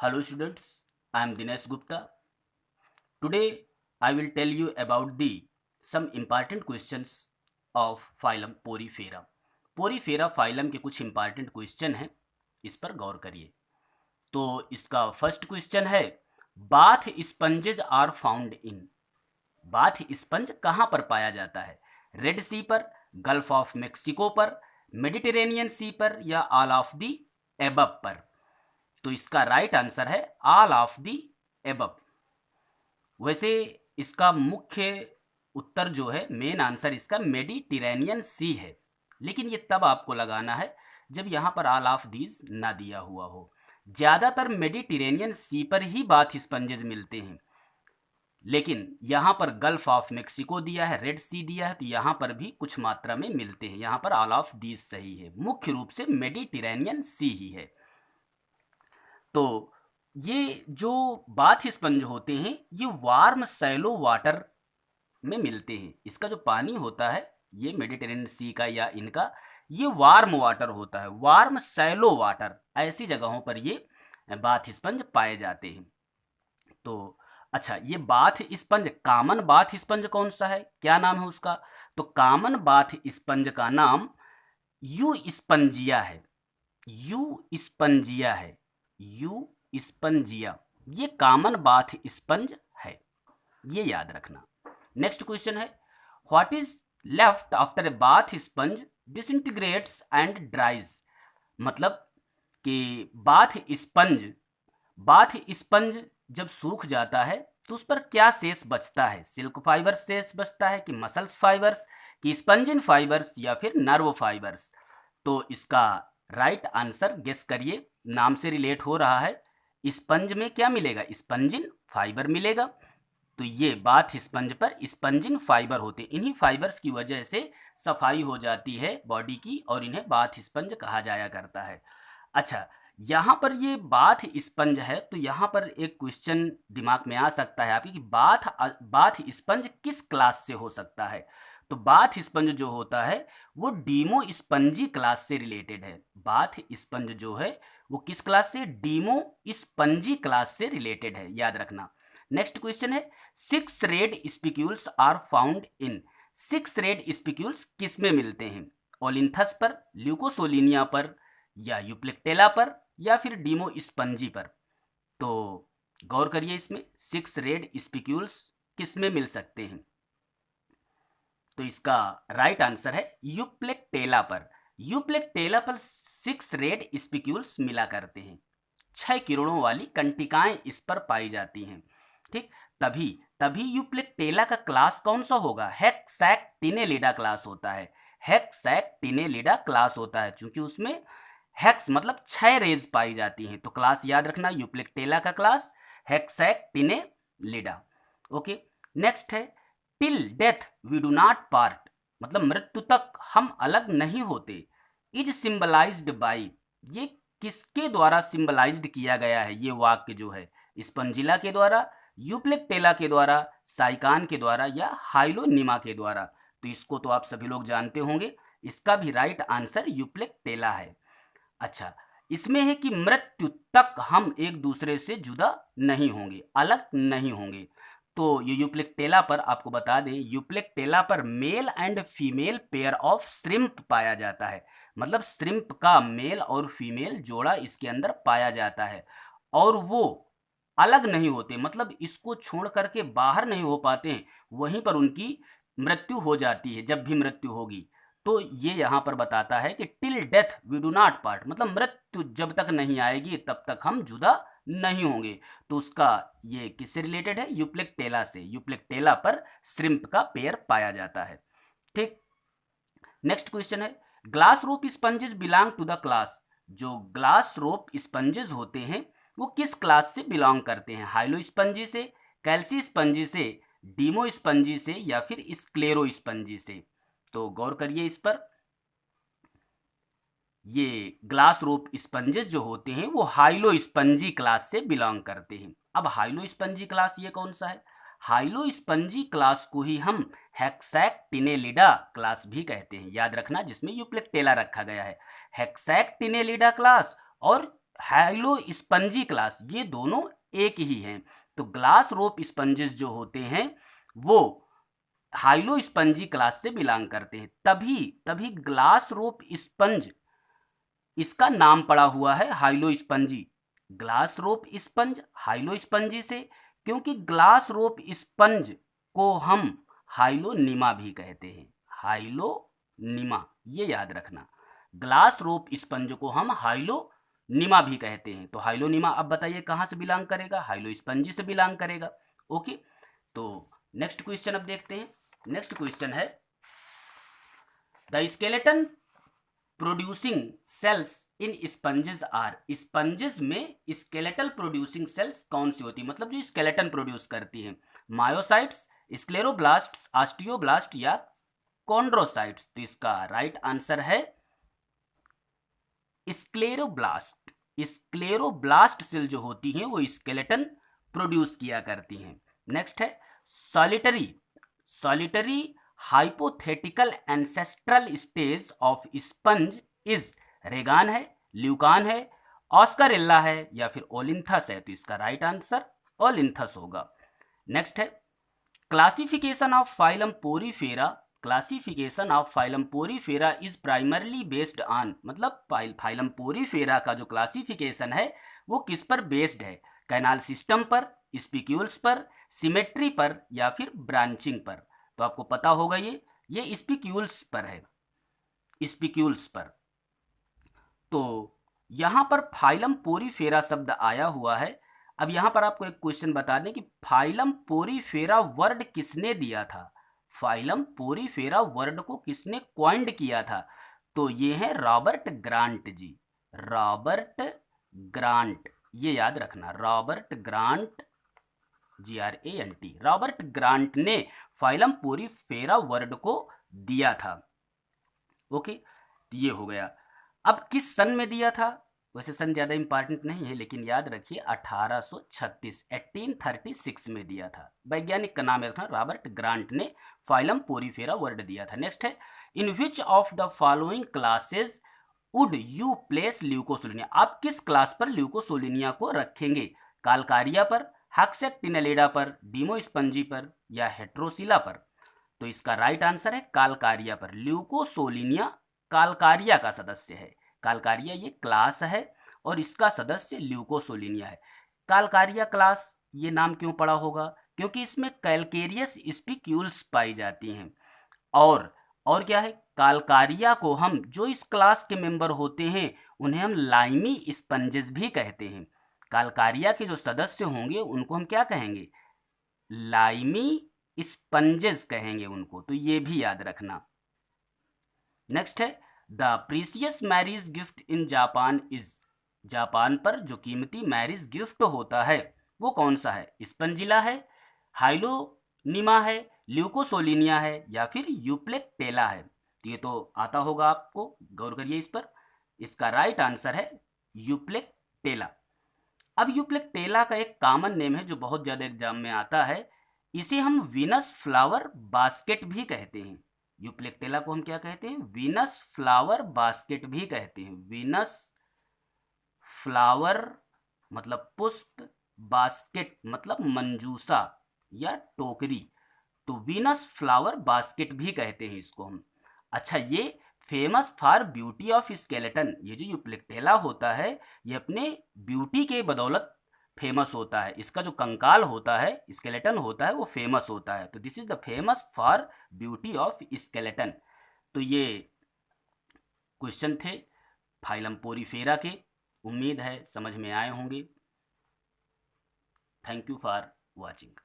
Hello students, I am Dinesh Gupta. Today I will tell you about the some important questions of phylum Porifera. Porifera phylum के कुछ important question हैं, इस पर गौर करिए। तो इसका फर्स्ट क्वेश्चन है, bath sponges are found in. Bath sponge कहाँ पर पाया जाता है? रेड सी पर, गल्फ ऑफ मेक्सिको पर, मेडिटेरेनियन सी पर या ऑल ऑफ दी एबव पर? तो इसका राइट आंसर है ऑल ऑफ दी एबव। वैसे इसका मुख्य उत्तर जो है, मेन आंसर इसका मेडिटेरेनियन सी है, लेकिन ये तब आपको लगाना है जब यहाँ पर ऑल ऑफ दीज ना दिया हुआ हो। ज़्यादातर मेडिटेरेनियन सी पर ही बाथ स्पंजेज मिलते हैं, लेकिन यहाँ पर गल्फ ऑफ मेक्सिको दिया है, रेड सी दिया है, तो यहाँ पर भी कुछ मात्रा में मिलते हैं। यहाँ पर ऑल ऑफ दीज सही है, मुख्य रूप से मेडिटेरेनियन सी ही है। तो ये जो बाथ स्पंज होते हैं ये वार्म सैलो वाटर में मिलते हैं। इसका जो पानी होता है ये मेडिटेरेनियन सी का या इनका ये वार्म वाटर होता है, वार्म सैलो वाटर, ऐसी जगहों पर ये बाथ स्पंज पाए जाते हैं। तो अच्छा, ये bath sponge, common bath sponge कौन सा है, क्या नाम है उसका? तो कॉमन बाथ स्पंज का नाम यू स्पंजिया है। यू स्पंजिया है, यू स्पंजिया, ये कॉमन बाथ स्पंज है, ये याद रखना। नेक्स्ट क्वेश्चन है, what is left after a bath sponge डिसइंटीग्रेट्स and ड्राइज। मतलब कि बाथ स्पंज जब सूख जाता है तो उस पर क्या शेष बचता है? सिल्क फाइबर शेष बचता है कि मसल्स फाइबर्स कि स्पंजिन फाइबर्स या फिर नर्व फाइबर्स? तो इसका राइट आंसर गेस करिए, नाम से रिलेट हो रहा है। स्पंज में क्या मिलेगा? स्पंजिन फाइबर मिलेगा। तो ये बाथ स्पंज पर स्पंजिन फाइबर होते हैं, इन्हीं फाइबर्स की वजह से सफाई हो जाती है बॉडी की और इन्हें बाथ स्पंज कहा जाया करता है। अच्छा, यहाँ पर ये बाथ स्पंज है, तो यहाँ पर एक क्वेश्चन दिमाग में आ सकता है आपकी कि बाथ स्पंज किस क्लास से हो सकता है? तो बाथ स्पंज जो होता है वो डीमो स्पंजी क्लास से रिलेटेड है। बाथ स्पंज जो है वो किस क्लास से? डीमो स्पंजी क्लास से रिलेटेड है, याद रखना। नेक्स्ट क्वेश्चन है, 6 rayed spicules are found in. 6 rayed spicules किस में मिलते हैं? ओलिंथस पर, ल्यूकोसोलिनिया पर या यूप्लेक्टेला पर या फिर डीमो स्पंजी पर? तो गौर करिए, इसमें 6 रेड स्पिक्यूल्स किस में मिल सकते हैं? तो इसका राइट आंसर है यूप्लेक्टेला पर। यूप्लेक्टेला पर 6 रेड स्पिक्यूल्स मिला करते हैं। 6 किरणों वाली कंटिकाएं इस पर पाई जाती हैं। ठीक, तभी यूप्लेक्टेला का क्लास कौन सा होगा? हेक्सैक्टिनेलिडा क्लास होता है। हेक्सैक्टिनेलिडा क्लास होता है, क्योंकि उसमें हेक्स मतलब 6 रेज पाई जाती हैं। तो क्लास याद रखना, यूप्लेक्टेला का क्लास हेक्सैक्टिनेलिडा। ओके, नेक्स्ट है, till death we do not part, मतलब मृत्यु तक हम अलग नहीं होते, इज सिंबलाइज्ड बाई, ये किसके द्वारा सिंबलाइज्ड किया गया है? ये वाक्य जो है स्पंजिला के द्वारा, यूप्लेक्टेला के द्वारा, साइकान के द्वारा या हाइलोनिमा के द्वारा? तो इसको तो आप सभी लोग जानते होंगे, इसका भी राइट आंसर यूप्लेक्टेला है। अच्छा, इसमें है कि मृत्यु तक हम एक दूसरे से जुदा नहीं होंगे, अलग नहीं होंगे। तो ये यूप्लेक्टेला पर आपको बता दें, यूप्लेक्टेला पर male and female pair of shrimp पाया जाता है। मतलब श्रिम्प का मेल और फीमेल जोड़ा इसके अंदर पाया जाता है और वो अलग नहीं होते, मतलब इसको छोड़ करके बाहर नहीं हो पाते हैं, वहीं पर उनकी मृत्यु हो जाती है जब भी मृत्यु होगी। तो ये यहाँ पर बताता है कि till death we do not part, मतलब मृत्यु जब तक नहीं आएगी तब तक हम जुदा नहीं होंगे। तो उसका ये किससे रिलेटेड है? यूप्लेक्टेला से। यूप्लेक्टेला पर श्रिम्प का पेयर पाया जाता है। ठीक, नेक्स्ट क्वेश्चन है, glass rope sponges belong to the class. जो ग्लास रोप स्पंजेस होते हैं वो किस क्लास से बिलोंग करते हैं? हाइलो स्पंजी से, कैल्सी स्पंजी से, डीमो स्पंजी से या फिर स्क्लेरो स्पंजी से? तो गौर करिए इस पर, ये ग्लास रोप स्पंजेस जो होते हैं वो हाइलो स्पंजी क्लास से बिलोंग करते हैं। अब हाइलो स्पंजी क्लास ये कौन सा है? हाइलो स्पंजी क्लास को ही हम हेक्सैक्टिनेलिडा क्लास भी कहते हैं, याद रखना, जिसमें यूप्लेक्टेला रखा गया है। हेक्सैक्टिनेलिडा क्लास और हाइलो स्पंजी क्लास, ये दोनों एक ही हैं। तो ग्लास रोप स्पंजेस जो होते हैं वो हाइलो स्पंजी क्लास से बिलोंग करते हैं, तभी ग्लास रोप स्पंज इसका नाम पड़ा हुआ है हाइलो स्पंजी। ग्लास रोप स्पंज हाइलो स्पंजी से, क्योंकि ग्लास रोप स्पंज को हम हाइलोनिमा भी कहते हैं। हाइलोनिमा, ये याद रखना, ग्लास रोप स्पंज को हम हाइलोनिमा भी कहते हैं। तो हाइलोनिमा अब बताइए कहाँ से बिलोंग करेगा? हाइलो स्पंजी से बिलोंग करेगा। ओके, तो नेक्स्ट क्वेश्चन अब देखते हैं। नेक्स्ट क्वेश्चन है the skeleton producing cells in sponges are. Sponges में स्केलेटल प्रोड्यूसिंग सेल्स कौन सी होती है, मतलब जो स्केलेटन प्रोड्यूस करती है? मायोसाइट्स, स्क्लेरोब्लास्ट, ऑस्टियोब्लास्ट या कॉन्ड्रोसाइट्स। तो इसका राइट आंसर है स्क्लेरोब्लास्ट। स्क्लेरोब्लास्ट सेल जो होती हैं वो स्केलेटन प्रोड्यूस किया करती हैं। नेक्स्ट है solitary hypothetical ancestral stage of sponge is. Regan है, ल्यूकान है, ऑस्करेल्ला है या फिर ओलिंथस है। तो इसका राइट आंसर ओलिंथस होगा। नेक्स्ट है classification of phylum Porifera. Classification of phylum Porifera is primarily based on, मतलब फाइलम पोरीफेरा का जो क्लासिफिकेशन है वो किस पर बेस्ड है? कैनाल सिस्टम पर, स्पिक्यूल्स पर, सिमेट्री पर या फिर ब्रांचिंग पर। तो आपको पता होगा ये स्पिक्यूल्स पर है, स्पिक्यूल्स पर। तो यहां पर फाइलम पोरीफेरा शब्द आया हुआ है। अब यहां पर आपको एक क्वेश्चन बता दें कि फाइलम पोरीफेरा वर्ड किसने दिया था? फाइलम पोरीफेरा वर्ड को किसने कॉइंड किया था? तो ये है रॉबर्ट ग्रांट जी। रॉबर्ट ग्रांट, ये याद रखना, Robert grant, GRANT। Robert Grant ने फाइलम पोरीफेरा वर्ड को दिया था। ओके, ये हो गया। अब किस सन में दिया था? वैसे सन ज़्यादा इंपॉर्टेंट नहीं है, लेकिन याद रखिए 1836 में दिया था। वैज्ञानिक का नाम है रॉबर्ट ग्रांट ने फाइलम पोरीफेरा वर्ड दिया था। नेक्स्ट है in which of the following classes would you place Leucosolenia. आप किस क्लास पर ल्यूकोसोलिनिया को रखेंगे? कालकारिया पर, हेक्सेक्टिनेलिडा पर, डीमोस्पंजी पर या हेट्रोसिला पर। तो इसका राइट आंसर है कालकारिया पर। ल्यूकोसोलिनिया कालकारिया का सदस्य है। कालकारिया ये क्लास है और इसका सदस्य ल्यूकोसोलिनिया है। कालकारिया क्लास ये नाम क्यों पड़ा होगा? क्योंकि इसमें कैलकेरियस स्पिक्यूल्स पाई जाती हैं। और क्या है, कालकारिया को हम, जो इस क्लास के मेंबर होते हैं उन्हें हम लाइमी स्पंजेस भी कहते हैं। कालकारिया के जो सदस्य होंगे उनको हम क्या कहेंगे? लाइमी स्पंजेस कहेंगे उनको। तो ये भी याद रखना। नेक्स्ट है the precious marriage gift in Japan is. Japan पर जो कीमती मैरिज गिफ्ट होता है वो कौन सा है? स्पंजिला है, हाइलोनिमा है, ल्यूकोसोलिनिया है या फिर यूप्लेक्टेला है। तो ये तो आता होगा आपको, गौर करिए इस पर। इसका राइट आंसर है यूप्लेक्टेला। अब यूप्लेक्टेला का एक कॉमन नेम है जो बहुत ज़्यादा एग्जाम में आता है, इसे हम वीनस फ्लावर बास्केट भी कहते हैं। यूप्लेक्टेला को हम क्या कहते हैं? वीनस फ्लावर बास्केट भी कहते हैं। वीनस फ्लावर मतलब पुष्प, बास्केट मतलब मंजूसा या टोकरी। तो वीनस फ्लावर बास्केट भी कहते हैं इसको हम। अच्छा, ये famous for beauty of skeleton. ये जो यूप्लेक्टेला होता है ये अपने ब्यूटी के बदौलत फेमस होता है। इसका जो कंकाल होता है, स्केलेटन होता है, वो फेमस होता है। तो this is the famous for beauty of skeleton. तो ये क्वेश्चन थे फाइलम पोरीफेरा के। उम्मीद है समझ में आए होंगे। Thank you for watching.